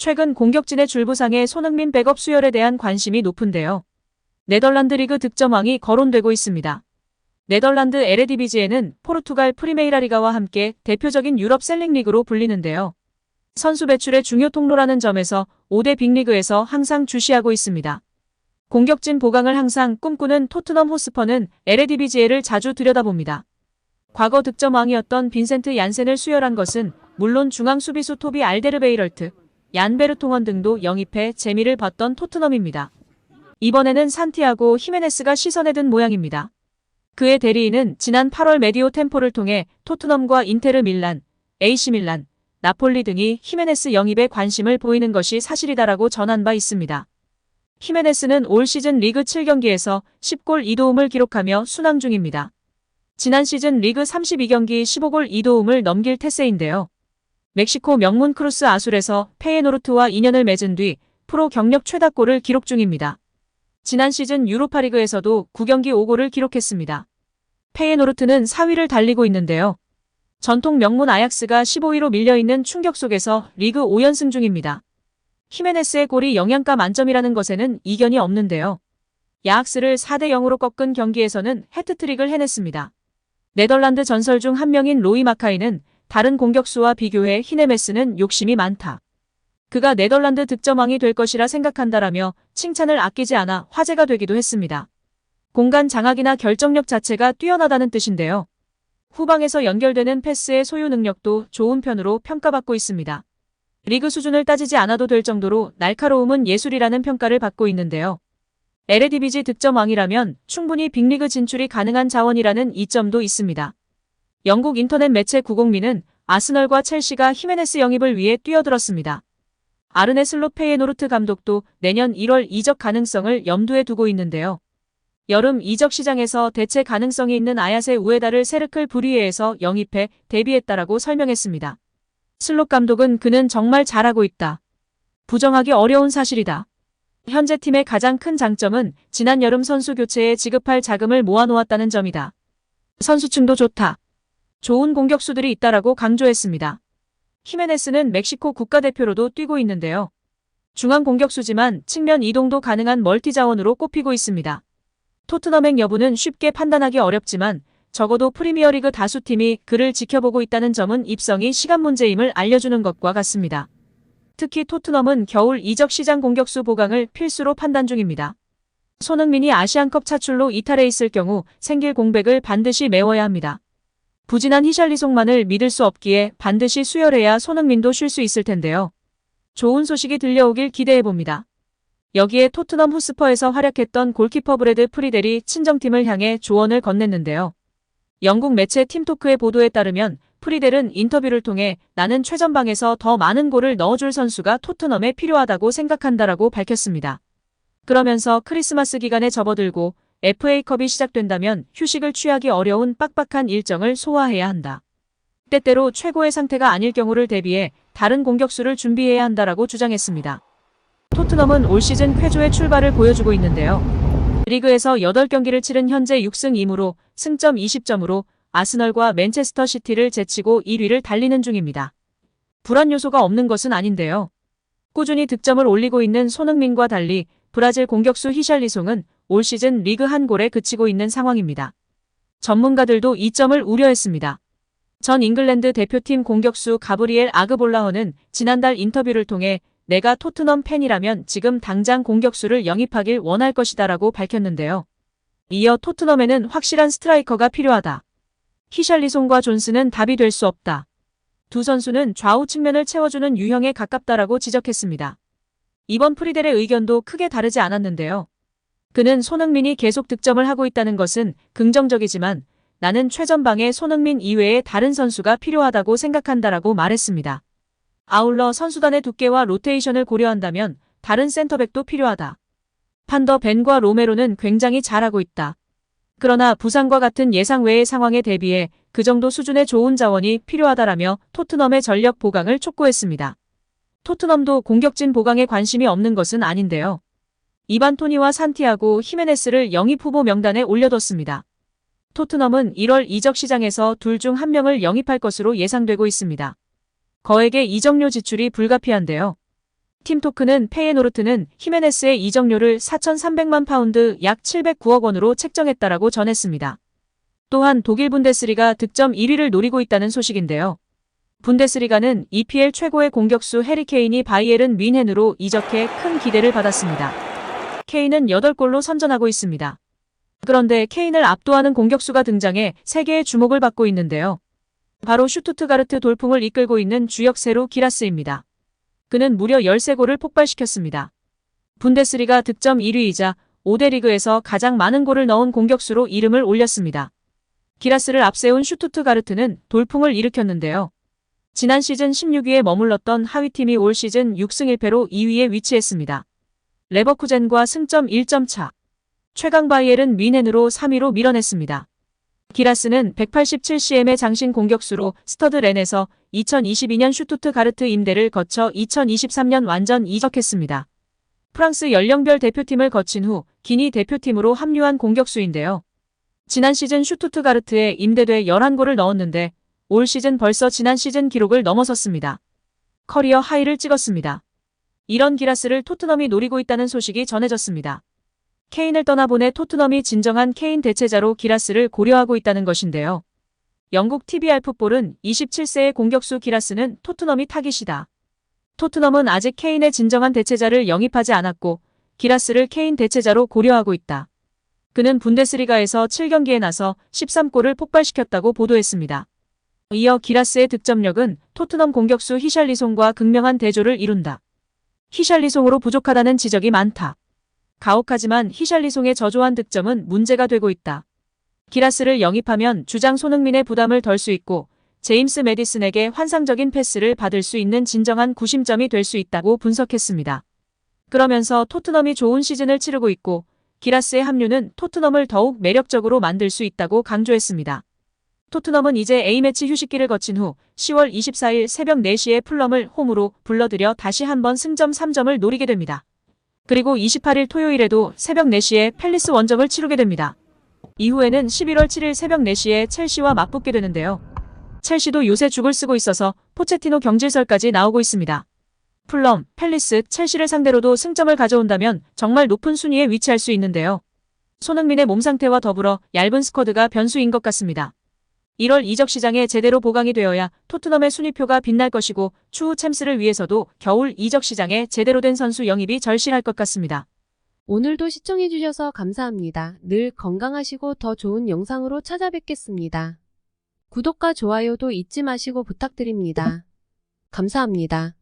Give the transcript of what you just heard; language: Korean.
최근 공격진의 줄부상에 손흥민 백업 수혈에 대한 관심이 높은데요. 네덜란드 리그 득점왕이 거론되고 있습니다. 네덜란드 에레디비지에는 포르투갈 프리메이라리가와 함께 대표적인 유럽 셀링리그로 불리는데요. 선수 배출의 중요 통로라는 점에서 5대 빅리그에서 항상 주시하고 있습니다. 공격진 보강을 항상 꿈꾸는 토트넘 호스퍼는 에레디비지에를 자주 들여다봅니다. 과거 득점왕이었던 빈센트 얀센을 수혈한 것은 물론 중앙 수비수 토비 알데르베이럴트, 얀 베르통원 등도 영입해 재미를 봤던 토트넘입니다. 이번에는 산티아고 히메네스가 시선에 든 모양입니다. 그의 대리인은 지난 8월 메디오 템포를 통해 토트넘과 인테르 밀란, AC 밀란, 나폴리 등이 히메네스 영입에 관심을 보이는 것이 사실이다라고 전한 바 있습니다. 히메네스는 올 시즌 리그 7경기에서 10골 2도움을 기록하며 순항 중입니다. 지난 시즌 리그 32경기 15골 2도움을 넘길 태세인데요. 멕시코 명문 크루스 아술에서 페예노르트와 인연을 맺은 뒤 프로 경력 최다골을 기록 중입니다. 지난 시즌 유로파리그에서도 9경기 5골을 기록했습니다. 페예노르트는 4위를 달리고 있는데요. 전통 명문 아약스가 15위로 밀려있는 충격 속에서 리그 5연승 중입니다. 히메네스의 골이 영양가 만점이라는 것에는 이견이 없는데요. 야악스를 4대 0으로 꺾은 경기에서는 해트트릭을 해냈습니다. 네덜란드 전설 중 한 명인 로이 마카이는 다른 공격수와 비교해 히메네스는 욕심이 많다. 그가 네덜란드 득점왕이 될 것이라 생각한다라며 칭찬을 아끼지 않아 화제가 되기도 했습니다. 공간 장악이나 결정력 자체가 뛰어나다는 뜻인데요. 후방에서 연결되는 패스의 소유 능력도 좋은 편으로 평가받고 있습니다. 리그 수준을 따지지 않아도 될 정도로 날카로움은 예술이라는 평가를 받고 있는데요. 에레디비지 득점왕이라면 충분히 빅리그 진출이 가능한 자원이라는 이점도 있습니다. 영국 인터넷 매체 구공미는 아스널과 첼시가 히메네스 영입을 위해 뛰어들었습니다. 아르네 슬롯 페예노르트 감독도 내년 1월 이적 가능성을 염두에 두고 있는데요. 여름 이적 시장에서 대체 가능성이 있는 아야세 우에다를 세르클 브리에에서 영입해 데뷔했다라고 설명했습니다. 슬롯 감독은 그는 정말 잘하고 있다. 부정하기 어려운 사실이다. 현재 팀의 가장 큰 장점은 지난 여름 선수 교체에 지급할 자금을 모아놓았다는 점이다. 선수층도 좋다. 좋은 공격수들이 있다라고 강조했습니다. 히메네스는 멕시코 국가대표로도 뛰고 있는데요. 중앙 공격수지만 측면 이동도 가능한 멀티 자원으로 꼽히고 있습니다. 토트넘행 여부는 쉽게 판단하기 어렵지만 적어도 프리미어리그 다수 팀이 그를 지켜보고 있다는 점은 입성이 시간 문제임을 알려주는 것과 같습니다. 특히 토트넘은 겨울 이적 시장 공격수 보강을 필수로 판단 중입니다. 손흥민이 아시안컵 차출로 이탈해 있을 경우 생길 공백을 반드시 메워야 합니다. 부진한 히샬리송만을 믿을 수 없기에 반드시 수혈해야 손흥민도 쉴 수 있을 텐데요. 좋은 소식이 들려오길 기대해봅니다. 여기에 토트넘 호스퍼에서 활약했던 골키퍼 브래드 프리델이 친정팀을 향해 조언을 건넸는데요. 영국 매체 팀토크의 보도에 따르면 프리델은 인터뷰를 통해 나는 최전방에서 더 많은 골을 넣어줄 선수가 토트넘에 필요하다고 생각한다라고 밝혔습니다. 그러면서 크리스마스 기간에 접어들고 FA컵이 시작된다면 휴식을 취하기 어려운 빡빡한 일정을 소화해야 한다. 때때로 최고의 상태가 아닐 경우를 대비해 다른 공격수를 준비해야 한다라고 주장했습니다. 토트넘은 올 시즌 쾌조의 출발을 보여주고 있는데요. 리그에서 8경기를 치른 현재 6승 2무로 승점 20점으로 아스널과 맨체스터 시티를 제치고 1위를 달리는 중입니다. 불안 요소가 없는 것은 아닌데요. 꾸준히 득점을 올리고 있는 손흥민과 달리 브라질 공격수 히샬리송은 올 시즌 리그 한 골에 그치고 있는 상황입니다. 전문가들도 이 점을 우려했습니다. 전 잉글랜드 대표팀 공격수 가브리엘 아그볼라허는 지난달 인터뷰를 통해 내가 토트넘 팬이라면 지금 당장 공격수를 영입하길 원할 것이다라고 밝혔는데요. 이어 토트넘에는 확실한 스트라이커가 필요하다. 히샬리송과 존스는 답이 될 수 없다. 두 선수는 좌우 측면을 채워주는 유형에 가깝다라고 지적했습니다. 이번 프리델의 의견도 크게 다르지 않았는데요. 그는 손흥민이 계속 득점을 하고 있다는 것은 긍정적이지만 나는 최전방에 손흥민 이외에 다른 선수가 필요하다고 생각한다라고 말했습니다. 아울러 선수단의 두께와 로테이션을 고려한다면 다른 센터백도 필요하다. 판더 벤과 로메로는 굉장히 잘하고 있다. 그러나 부상과 같은 예상 외의 상황에 대비해 그 정도 수준의 좋은 자원이 필요하다라며 토트넘의 전력 보강을 촉구했습니다. 토트넘도 공격진 보강에 관심이 없는 것은 아닌데요. 이반 토니와 산티아고 히메네스를 영입 후보 명단에 올려뒀습니다. 토트넘은 1월 이적 시장에서 둘 중 한 명을 영입할 것으로 예상되고 있습니다. 거액의 이적료 지출이 불가피한데요. 팀 토크는 페예노르트는 히메네스의 이적료를 4,300만 파운드 약 709억 원으로 책정했다라고 전했습니다. 또한 독일 분데스리가 득점 1위를 노리고 있다는 소식인데요. 분데스리가는 EPL 최고의 공격수 해리 케인이 바이에른 뮌헨으로 이적해 큰 기대를 받았습니다. 케인은 8골로 선전하고 있습니다. 그런데 케인을 압도하는 공격수가 등장해 세계의 주목을 받고 있는데요. 바로 슈투트가르트 돌풍을 이끌고 있는 주역 세루 기라스입니다. 그는 무려 13골을 폭발시켰습니다. 분데스리가 득점 1위이자 5대 리그에서 가장 많은 골을 넣은 공격수로 이름을 올렸습니다. 기라스를 앞세운 슈투트가르트는 돌풍을 일으켰는데요. 지난 시즌 16위에 머물렀던 하위팀이 올 시즌 6승 1패로 2위에 위치했습니다. 레버쿠젠과 승점 1점 차. 최강 바이에른 뮌헨으로 3위로 밀어냈습니다. 기라스는 187cm의 장신 공격수로 스터드 렌에서 2022년 슈투트가르트 임대를 거쳐 2023년 완전 이적했습니다. 프랑스 연령별 대표팀을 거친 후 기니 대표팀으로 합류한 공격수인데요. 지난 시즌 슈투트가르트에 임대돼 11골을 넣었는데 올 시즌 벌써 지난 시즌 기록을 넘어섰습니다. 커리어 하이를 찍었습니다. 이런 기라스를 토트넘이 노리고 있다는 소식이 전해졌습니다. 케인을 떠나보내 토트넘이 진정한 케인 대체자로 기라스를 고려하고 있다는 것인데요. 영국 TVR 풋볼은 27세의 공격수 기라스는 토트넘이 타깃이다. 토트넘은 아직 케인의 진정한 대체자를 영입하지 않았고 기라스를 케인 대체자로 고려하고 있다. 그는 분데스리가에서 7경기에 나서 13골을 폭발시켰다고 보도했습니다. 이어 기라스의 득점력은 토트넘 공격수 히샬리송과 극명한 대조를 이룬다. 히샬리송으로 부족하다는 지적이 많다. 가혹하지만 히샬리송의 저조한 득점은 문제가 되고 있다. 기라스를 영입하면 주장 손흥민의 부담을 덜 수 있고 제임스 매디슨에게 환상적인 패스를 받을 수 있는 진정한 구심점이 될 수 있다고 분석했습니다. 그러면서 토트넘이 좋은 시즌을 치르고 있고 기라스의 합류는 토트넘을 더욱 매력적으로 만들 수 있다고 강조했습니다. 토트넘은 이제 A매치 휴식기를 거친 후 10월 24일 새벽 4시에 풀럼을 홈으로 불러들여 다시 한번 승점 3점을 노리게 됩니다. 그리고 28일 토요일에도 새벽 4시에 팰리스 원정을 치르게 됩니다. 이후에는 11월 7일 새벽 4시에 첼시와 맞붙게 되는데요. 첼시도 요새 죽을 쓰고 있어서 포체티노 경질설까지 나오고 있습니다. 풀럼, 팰리스, 첼시를 상대로도 승점을 가져온다면 정말 높은 순위에 위치할 수 있는데요. 손흥민의 몸 상태와 더불어 얇은 스쿼드가 변수인 것 같습니다. 1월 이적 시장에 제대로 보강이 되어야 토트넘의 순위표가 빛날 것이고 추후 챔스를 위해서도 겨울 이적 시장에 제대로 된 선수 영입이 절실할 것 같습니다. 오늘도 시청해주셔서 감사합니다. 늘 건강하시고 더 좋은 영상으로 찾아뵙겠습니다. 구독과 좋아요도 잊지 마시고 부탁드립니다. 감사합니다.